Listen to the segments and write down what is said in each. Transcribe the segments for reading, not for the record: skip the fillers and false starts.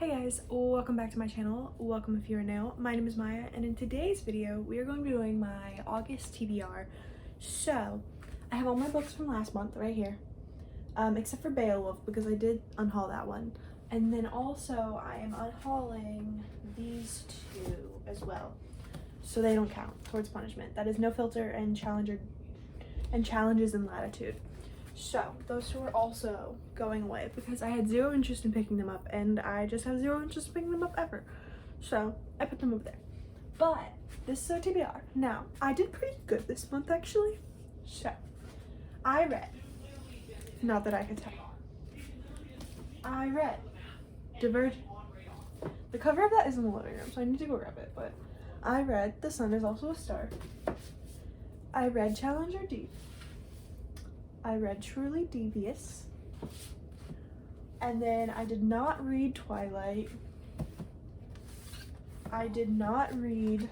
Hey guys, welcome back to my channel. Welcome if you're new. My name is Maya, and in today's video we are going to be doing my August TBR. So I have all my books from last month right here, except for Beowulf because I did unhaul that one. And then also I am unhauling these two as well, so they don't count towards punishment. That is No Filter and Challenges in Latitude. So those two are also going away because I had zero interest in picking them up, and I just have zero interest in picking them up ever. So I put them over there. But this is our TBR. Now, I did pretty good this month actually. So I read, not that I could tell, I read Divergent. The cover of that is in the living room, so I need to go grab it. But I read The Sun Is Also a Star. I read Challenger Deep. I read Truly Devious, and then I did not read Twilight. I did not read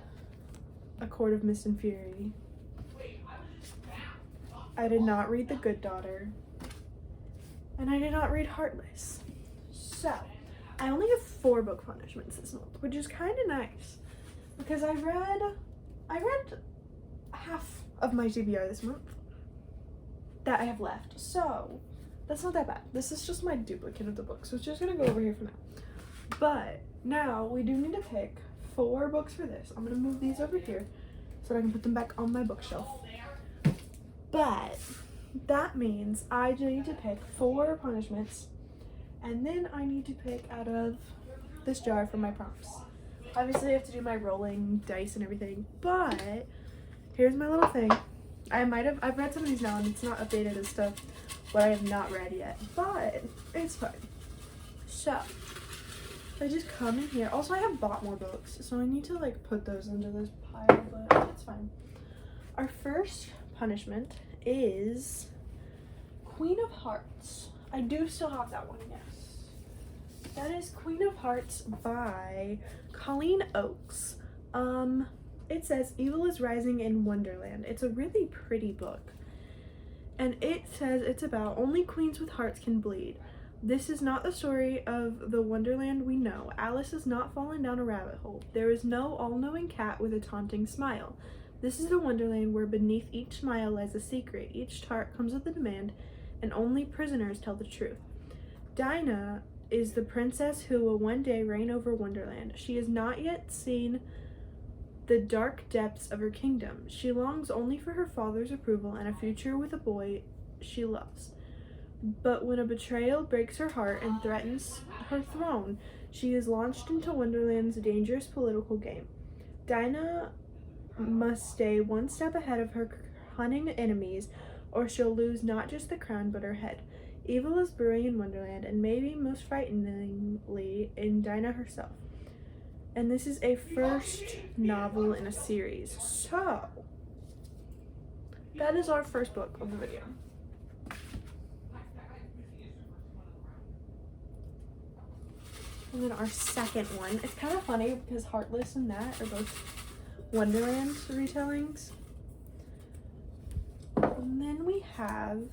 A Court of Mist and Fury. I did not read The Good Daughter, and I did not read Heartless. So I only have 4 book punishments this month, which is kind of nice because I read half of my TBR this month that I have left, so that's not that bad. This is just my duplicate of the book, so it's just gonna go over here for now. But now we do need to pick 4 books for this. I'm gonna move these over here so that I can put them back on my bookshelf. But that means I need to pick 4 punishments, and then I need to pick out of this jar for my prompts. Obviously I have to do my rolling dice and everything, but here's my little thing. I've read some of these now and it's not updated and stuff, but I have not read yet, but it's fine. So I just come in here. Also, I have bought more books, so I need to like put those into this pile, but it's fine. Our first punishment is Queen of Hearts. I do still have that one, yes. That is Queen of Hearts by Colleen Oakes. It says Evil is Rising in Wonderland. It's a really pretty book. And it says it's about only queens with hearts can bleed. This is not the story of the Wonderland we know. Alice has not fallen down a rabbit hole. There is no all-knowing cat with a taunting smile. This is the Wonderland where beneath each smile lies a secret. Each tart comes with a demand, and only prisoners tell the truth. Dinah is the princess who will one day reign over Wonderland. She has not yet seen the dark depths of her kingdom. She longs only for her father's approval and a future with a boy she loves. But when a betrayal breaks her heart and threatens her throne, she is launched into Wonderland's dangerous political game. Dinah must stay one step ahead of her cunning enemies, or she'll lose not just the crown but her head. Evil is brewing in Wonderland, and maybe most frighteningly in Dinah herself. And this is a first novel in a series. So that is our first book of the video. And then our second one, it's kind of funny because Heartless and that are both Wonderland retellings. And then we have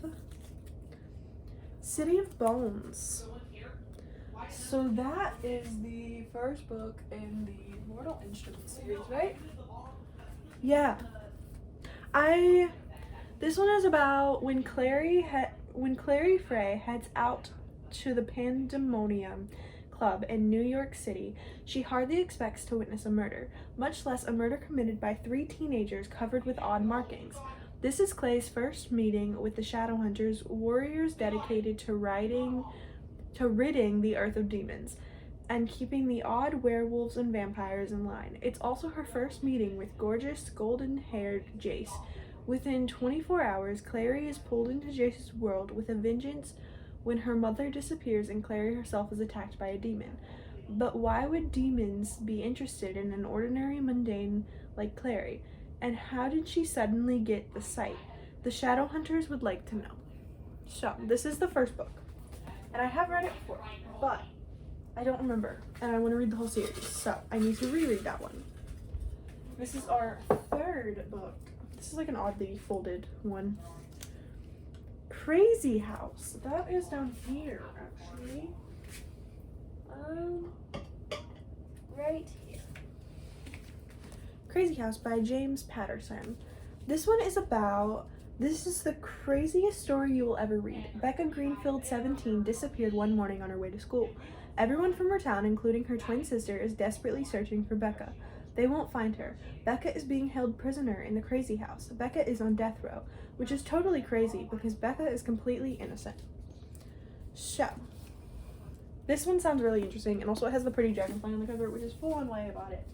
City of Bones. So that is the first book in the Mortal Instruments series, right? Yeah. This one is about when Clary Frey heads out to the Pandemonium Club in New York City. She hardly expects to witness a murder, much less a murder committed by 3 teenagers covered with odd markings. This is Clay's first meeting with the Shadowhunters, warriors dedicated to ridding the earth of demons and keeping the odd werewolves and vampires in line. It's also her first meeting with gorgeous golden-haired Jace. Within 24 hours, Clary is pulled into Jace's world with a vengeance when her mother disappears and Clary herself is attacked by a demon. But why would demons be interested in an ordinary mundane like Clary? And how did she suddenly get the sight? The Shadowhunters would like to know. So, this is the first book. And I have read it before, but I don't remember, and I want to read the whole series, so I need to reread that one. This is our third book. This is like an oddly folded one. Crazy House. That is down here, actually. right here. Crazy House by James Patterson. This one is about, this is the craziest story you will ever read. Becca Greenfield, 17, disappeared one morning on her way to school. Everyone from her town, including her twin sister, is desperately searching for Becca. They won't find her. Becca is being held prisoner in the Crazy House. Becca is on death row, which is totally crazy because Becca is completely innocent. So, this one sounds really interesting, and also it has the pretty dragonfly on the cover, which is full on why I bought it.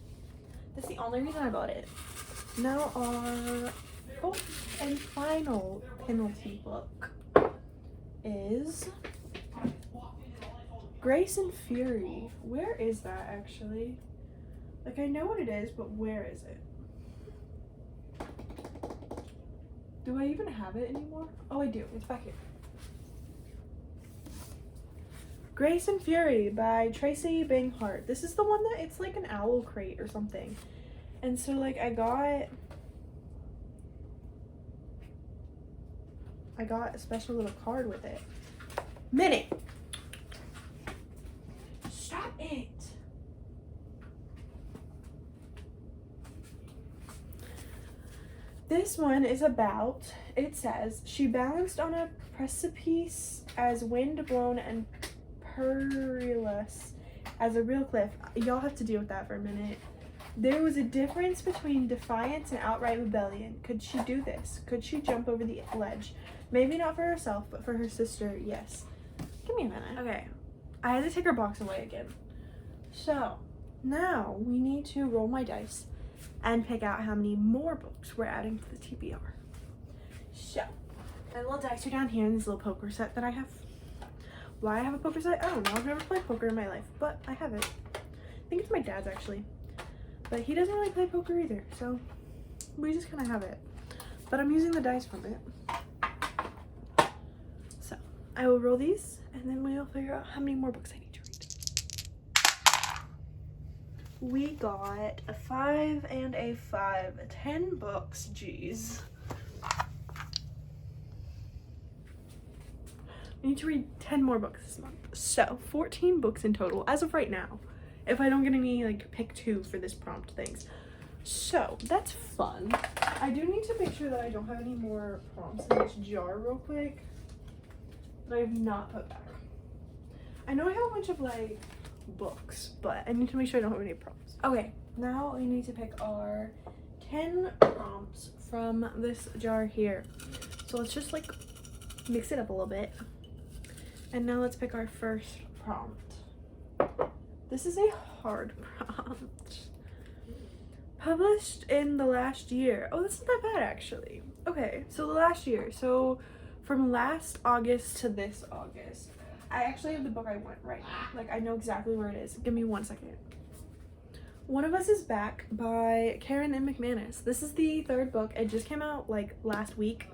That's the only reason I bought it. Now our fourth and final penalty book is Grace and Fury. Where is that actually? Like, I know what it is, but where is it? Do I even have it anymore? Oh, I do. It's back here. Grace and Fury by Tracy Banghart. This is the one that it's like an owl crate or something. And so like I got a special little card with it. Minnie! Stop it! This one is about, it says, she balanced on a precipice as wind blown and perilous as a real cliff. Y'all have to deal with that for a minute. There was a difference between defiance and outright rebellion. Could she do this? Could she jump over the ledge? Maybe not for herself, but for her sister, yes. Give me a minute. Okay, I had to take her box away again. So, now we need to roll my dice and pick out how many more books we're adding to the TBR. So, my little dice are down here in this little poker set that I have. Why I have a poker set? I don't know. I've never played poker in my life, but I have it. I think it's my dad's actually. But he doesn't really play poker either, so we just kind of have it. But I'm using the dice from it. So, I will roll these, and then we'll figure out how many more books I need to read. We got a 5 and a 5. 10 books, jeez. I need to read 10 more books this month. So, 14 books in total, as of right now. If I don't get any, like, pick 2 for this prompt things. So, that's fun. I do need to make sure that I don't have any more prompts in this jar real quick that I have not put back. I know I have a bunch of, like, books, but I need to make sure I don't have any prompts. Okay, now we need to pick our 10 prompts from this jar here. So let's just, like, mix it up a little bit. And now let's pick our first prompt. This is a hard prompt. Published in the last year. Oh, that's not that bad, actually. Okay, so the last year. So from last August to this August. I actually have the book I want right now. Like, I know exactly where it is. Give me 1 second. One of Us is Back by Karen M. McManus. This is the 3rd book. It just came out, like, last week.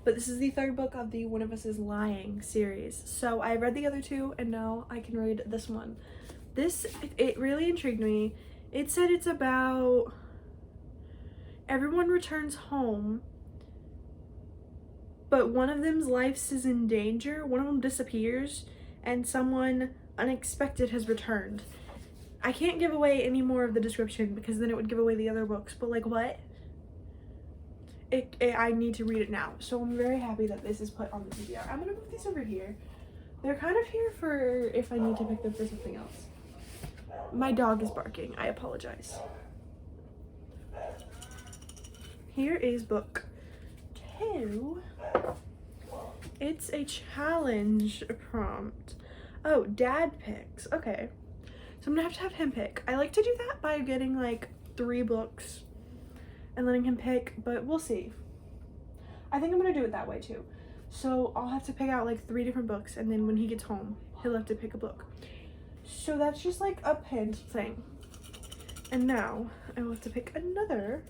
But this is the 3rd book of the One of Us is Lying series. So I read the other 2, and now I can read this one. This, it really intrigued me. It said it's about everyone returns home, but one of them's life is in danger. One of them disappears, and someone unexpected has returned. I can't give away any more of the description because then it would give away the other books, but like what? I need to read it now. So I'm very happy that this is put on the TBR. I'm gonna move these over here. They're kind of here for if I need to pick them for something else. My dog is barking. I apologize. Here is book 2. It's a challenge prompt. Oh, dad picks. Okay. So I'm gonna have to have him pick. I like to do that by getting like 3 books and letting him pick, but we'll see. I think I'm gonna do it that way too. So I'll have to pick out like 3 different books, and then when he gets home, he'll have to pick a book. So that's just like a pinned thing. And now I will have to pick another.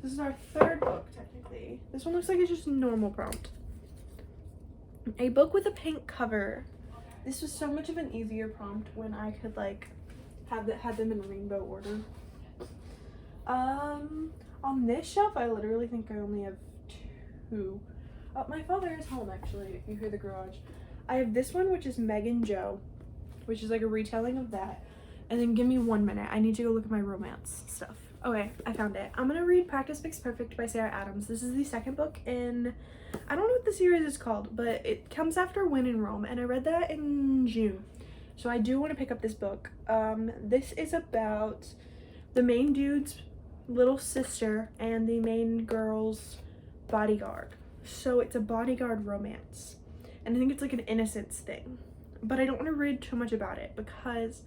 This is our 3rd book, technically. This one looks like it's just a normal prompt. A book with a pink cover. This was so much of an easier prompt when I could like had them in rainbow order. On this shelf, I literally think I only have 2. Oh, my father is home actually, if you hear the garage. I have this one, which is Meg and Joe, which is like a retelling of that. And then give me 1 minute. I need to go look at my romance stuff. Okay, I found it. I'm gonna read Practice Makes Perfect by Sarah Adams. This is the second book in, I don't know what the series is called, but it comes after When in Rome, and I read that in June. So I do want to pick up this book. This is about the main dude's little sister and the main girl's bodyguard. So it's a bodyguard romance. And I think it's like an innocence thing. But I don't want to read too much about it because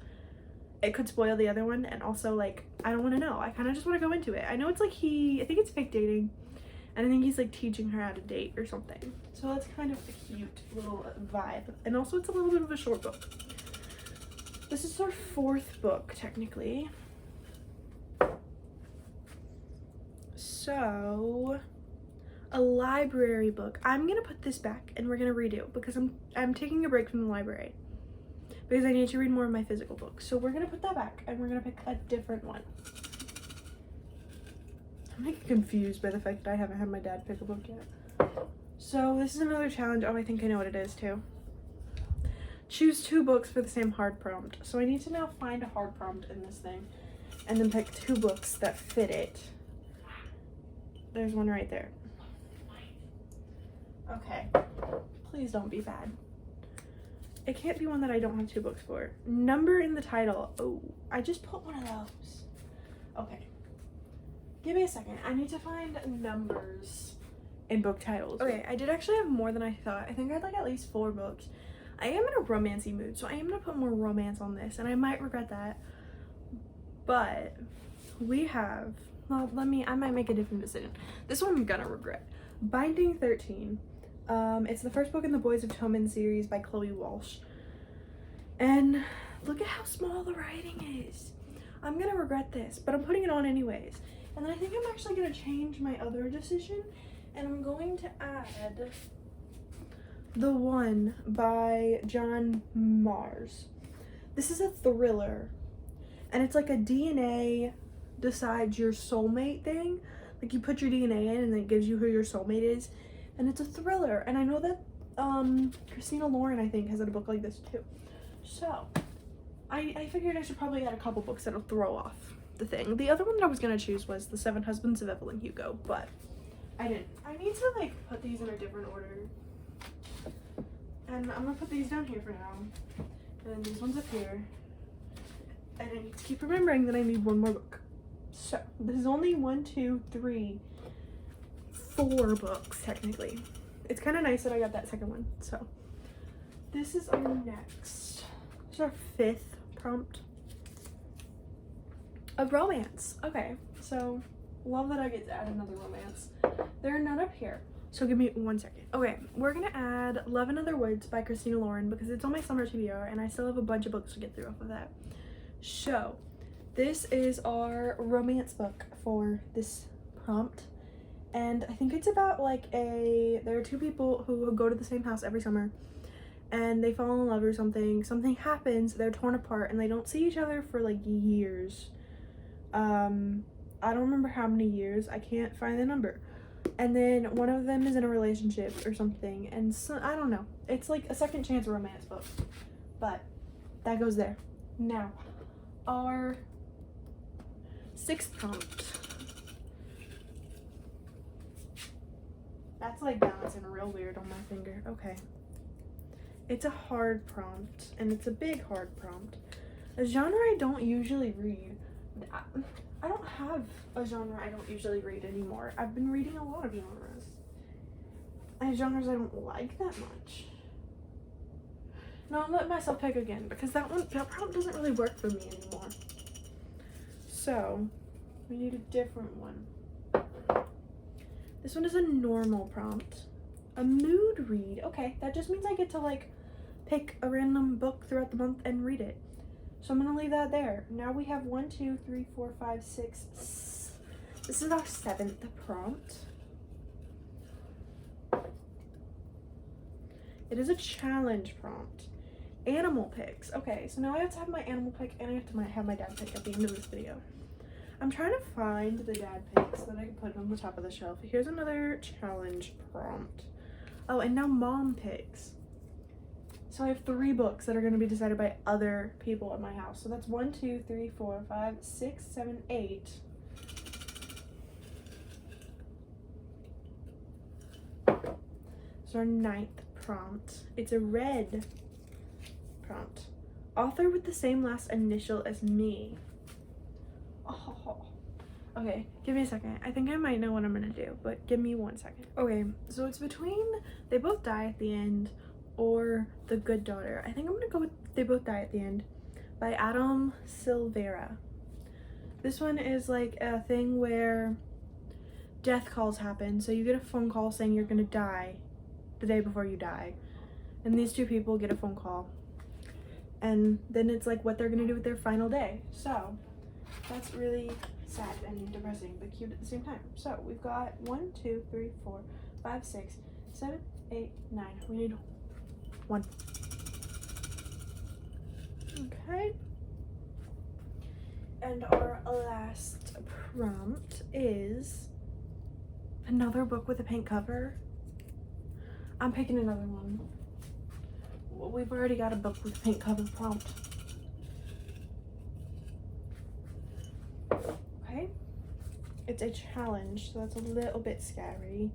it could spoil the other one, and also like I don't want to know. I kind of just want to go into it. I know it's like I think it's fake dating, and I think he's like teaching her how to date or something. So that's kind of a cute little vibe. And also it's a little bit of a short book. This is our 4th book technically. So a library book. I'm gonna put this back and we're gonna redo because I'm taking a break from the library because I need to read more of my physical books. So we're gonna put that back and we're gonna pick a different one. I'm like confused by the fact that I haven't had my dad pick a book yet. So this is another challenge. Oh, I think I know what it is too. Choose 2 books for the same hard prompt. So I need to now find a hard prompt in this thing and then pick 2 books that fit it. There's one right there. Okay. Please don't be bad. It can't be one that I don't have 2 books for. Number in the title. Oh, I just put one of those. Okay. Give me a second. I need to find numbers in book titles. Okay, I did actually have more than I thought. I think I had like at least 4 books. I am in a romancy mood, so I am gonna put more romance on this, and I might regret that. But we have, well, I might make a different decision. This one I'm gonna regret. Binding 13. It's the first book in the Boys of Tommen series by Chloe Walsh. And look at how small the writing is. I'm gonna regret this, but I'm putting it on anyways. And then I think I'm actually gonna change my other decision, and I'm going to add the one by John Mars. This is a thriller, and it's like a DNA decides your soulmate thing. Like you put your DNA in and it gives you who your soulmate is, and it's a thriller. And I know that Christina Lauren, I think, has a book like this too. So I figured I should probably add a couple books that'll throw off the thing. The other one that I was gonna choose was The 7 Husbands of Evelyn Hugo, but I didn't. I need to like put these in a different order. And I'm gonna put these down here for now. And then these ones up here. And I need to keep remembering that I need 1 more book. So this is only 1, 2, 3, 4 books technically. It's kind of nice that I got that second one. So this is our next. This is our 5th prompt. A romance. Okay, so love that I get to add another romance. There are none up here. So give me 1 second. Okay, we're gonna add Love in Other Woods by Christina Lauren because it's on my summer TBR and I still have a bunch of books to get through off of that. So this is our romance book for this prompt. And I think it's about like there are 2 people who go to the same house every summer and they fall in love or something. Something happens, they're torn apart and they don't see each other for like years. I don't remember how many years. I can't find the number. And then one of them is in a relationship or something, and so I don't know. It's like a second chance romance book, but that goes there. Now, our 6th prompt. That's like balancing real weird on my finger. Okay. It's a hard prompt, and it's a big hard prompt. A genre I don't usually read. I don't have a genre I don't usually read anymore. I've been reading a lot of genres. I have genres I don't like that much. No, I'm letting myself pick again because that prompt doesn't really work for me anymore. So, we need a different one. This one is a normal prompt. A mood read. Okay, that just means I get to like pick a random book throughout the month and read it. So I'm gonna leave that there. Now we have 1, 2, 3, 4, 5, 6. This is our 7th prompt. It is a challenge prompt. Animal picks. Okay, so now I have to have my animal pick and I have to have my dad pick at the end of this video. I'm trying to find the dad picks that I can put on the top of the shelf. Here's another challenge prompt. Oh, and now mom picks. So I have 3 books that are going to be decided by other people in my house. So that's 1, 2, 3, 4, 5, 6, 7, 8. So our 9th prompt. It's a red prompt. Author with the same last initial as me. Oh. Okay, give me a second. I think I might know what I'm gonna do, but give me 1 second. Okay, so it's between They Both Die at the End or The Good Daughter. I think I'm gonna go with They Both Die at the End by Adam Silvera. This one is like a thing where death calls happen. So you get a phone call saying you're gonna die the day before you die. And these 2 people get a phone call. And then it's like what they're gonna do with their final day. So that's really sad and depressing, but cute at the same time. So we've got 1, 2, 3, 4, 5, 6, 7, 8, 9. We need 1. Okay. And our last prompt is another book with a pink cover. I'm picking another one. Well, we've already got a book with a pink cover prompt. Okay. It's a challenge, so that's a little bit scary.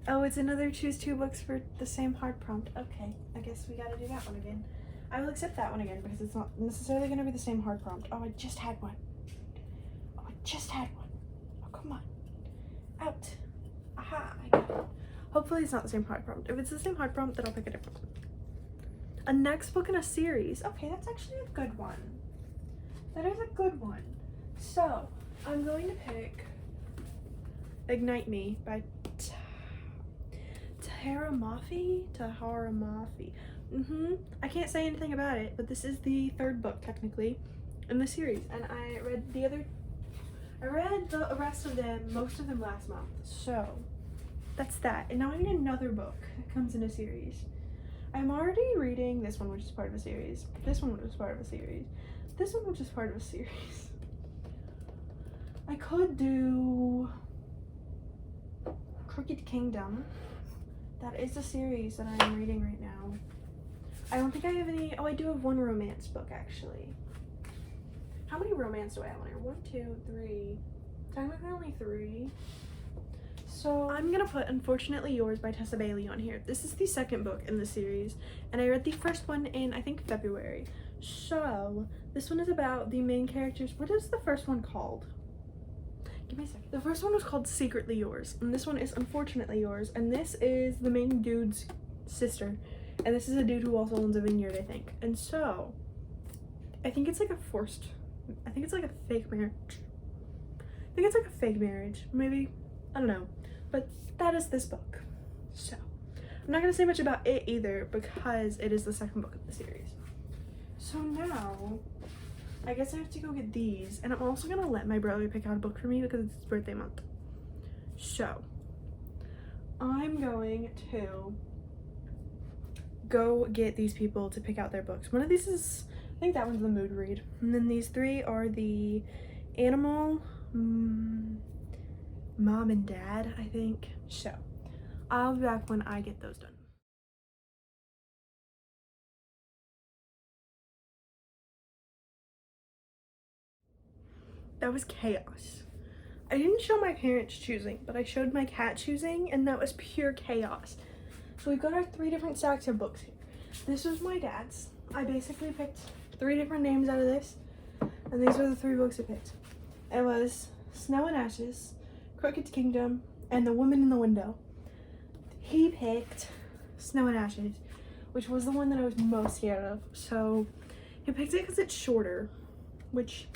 Oh, it's another choose 2 books for the same hard prompt. Okay, I guess we gotta do that one again. I will accept that one again because it's not necessarily gonna be the same hard prompt. Oh, I just had one. Oh, come on. Out. Aha, I got it. Hopefully it's not the same hard prompt. If it's the same hard prompt, then I'll pick a different one. A next book in a series. Okay, that's actually a good one. That is a good one. So, I'm going to pick Ignite Me by Tahara Mafi. I can't say anything about it, but this is the 3rd book technically in the series, and I read the rest of them, most of them last month. So that's that. And now I need another book that comes in a series. I'm already reading this one, which is part of a series. This one, which is part of a series. This one, which is part of a series. I could do Crooked Kingdom. That is a series that I'm reading right now. I don't think I have any. Oh, I do have 1 romance book actually. How many romance do I have on here? 1, 2, 3. Technically only 3. So I'm gonna put Unfortunately Yours by Tessa Bailey on here. This is the 2nd book in the series, and I read the first one in, I think, February. So this one is about the main characters. What is the first one called? Give me a second. The first one was called Secretly Yours, and this one is Unfortunately Yours, and this is the main dude's sister, and this is a dude who also owns a vineyard, I think. And so I think it's like a fake marriage. Maybe. I don't know. But that is this book. So I'm not gonna say much about it either because it is the 2nd book of the series. So now I guess I have to go get these, and I'm also gonna let my brother pick out a book for me because it's his birthday month. So I'm going to go get these people to pick out their books. One of these is, I think that one's the mood read, and then these 3 are the animal mom and dad, I think. So I'll be back when I get those done. That was chaos. I didn't show my parents choosing, but I showed my cat choosing, and that was pure chaos. So we've got our 3 different stacks of books here. This was my dad's. I basically picked 3 different names out of this, and these were the 3 books I picked. It was Snow and Ashes, Crooked Kingdom, and The Woman in the Window. He picked Snow and Ashes, which was the one that I was most scared of. So he picked it because it's shorter, which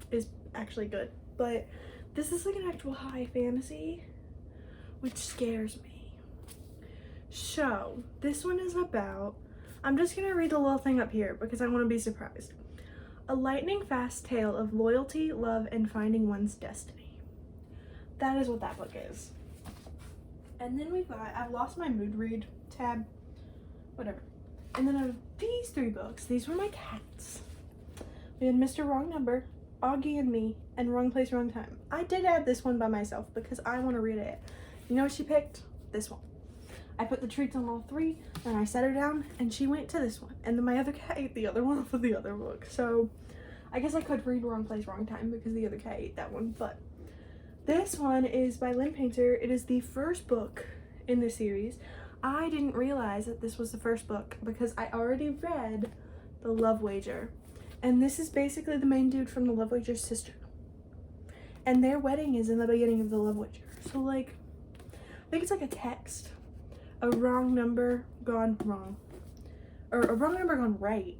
is actually good. But this is like an actual high fantasy, which scares me. So this one is about, I'm just gonna read the little thing up here because I want to be surprised. A lightning fast tale of loyalty, love, and finding one's destiny. That is what that book is. And then we've got, I've lost my mood read tab, whatever. And then I have these 3 books. These were my cats. We had Mr. Wrong Number, Augie and Me, and Wrong Place, Wrong Time. I did add this one by myself because I want to read it. You know what she picked? This one. I put the treats on all 3, and I set her down, and she went to this one. And then my other cat ate the other one off of the other book. So I guess I could read Wrong Place, Wrong Time because the other cat ate that one. But this one is by Lynn Painter. It is the first book in the series. I didn't realize that this was the first book because I already read The Love Wager. And this is basically the main dude from The Love Wager's sister. And their wedding is in the beginning of The Love Wager. So, like, I think it's like a text. A wrong number gone wrong. Or a wrong number gone right.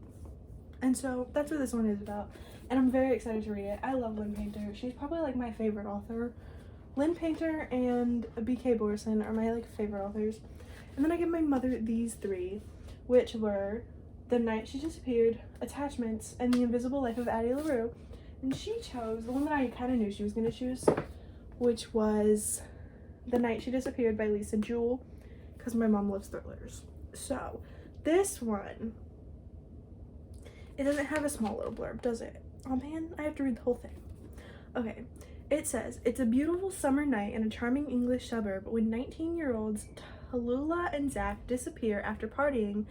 And so that's what this one is about. And I'm very excited to read it. I love Lynn Painter. She's probably like my favorite author. Lynn Painter and B.K. Borson are my like favorite authors. And then I gave my mother these 3, which were The Night She Disappeared, Attachments, and The Invisible Life of Addie LaRue. And she chose the one that I kind of knew she was going to choose, which was The Night She Disappeared by Lisa Jewell, because my mom loves thrillers. So this one, it doesn't have a small little blurb, does it? Oh man, I have to read the whole thing. Okay, it says, it's a beautiful summer night in a charming English suburb when 19-year-olds Tallulah and Zach disappear after partying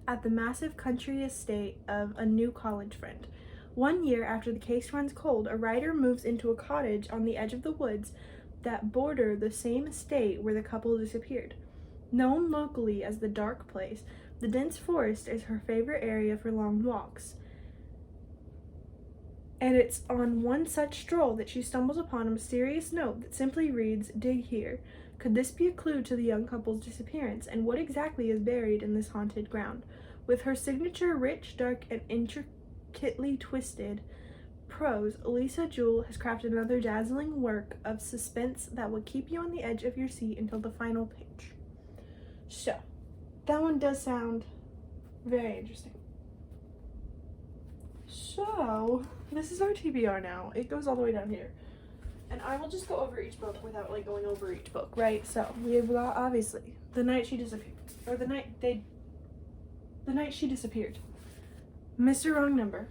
at the massive country estate of a new college friend. 1 year after the case runs cold, a writer moves into a cottage on the edge of the woods that border the same estate where the couple disappeared. Known locally as the Dark Place, the dense forest is her favorite area for long walks. And it's on one such stroll that she stumbles upon a mysterious note that simply reads, "Dig here." Could this be a clue to the young couple's disappearance, and what exactly is buried in this haunted ground? With her signature rich, dark, and intricately twisted prose, Lisa Jewell has crafted another dazzling work of suspense that will keep you on the edge of your seat until the final page. So, that one does sound very interesting. So, this is our TBR now. It goes all the way down here. And I will just go over each book without, like, going over each book, right? So, we have got, obviously, The Night She Disappeared. Or The Night She Disappeared. Mr. Wrong Number.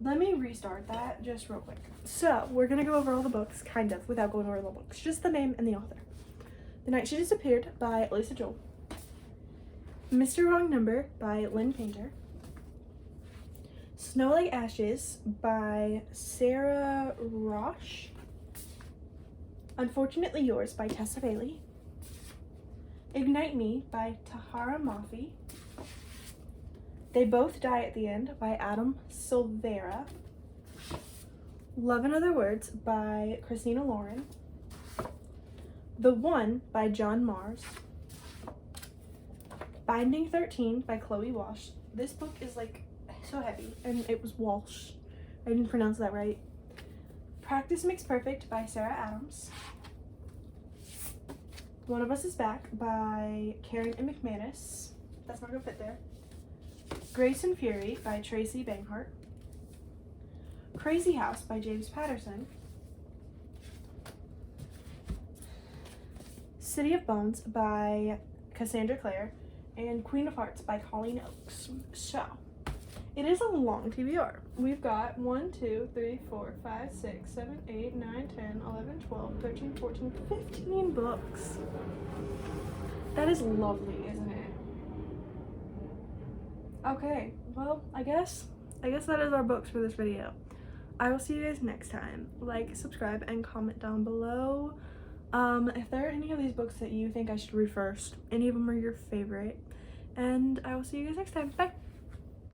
Let me restart that just real quick. So, we're going to go over all the books, kind of, without going over the books. Just the name and the author. The Night She Disappeared by Lisa Jewell. Mr. Wrong Number by Lynn Painter. Snow Like Ashes by Sarah Roche. Unfortunately Yours by Tessa Bailey. Ignite Me by Tahara Mafi. They Both Die at the End by Adam Silvera. Love in Other Words by Christina Lauren. The One by John Mars. Binding 13 by Chloe Walsh. This book is like so heavy, and it was Walsh. I didn't pronounce that right. Practice Makes Perfect by Sarah Adams. One of Us Is Back by Karen and McManus. That's not gonna fit there. Grace and Fury by Tracy Banghart. Crazy House by James Patterson. City of Bones by Cassandra Clare. And Queen of Hearts by Colleen Oakes. So, it is a long TBR. We've got 1, 2, 3, 4, 5, 6, 7, 8, 9, 10, 11, 12, 13, 14, 15 books. That is lovely, isn't it? Okay, well, I guess that is our books for this video. I will see you guys next time. Like, subscribe, and comment down below. If there are any of these books that you think I should read first, any of them are your favorite. And I will see you guys next time. Bye!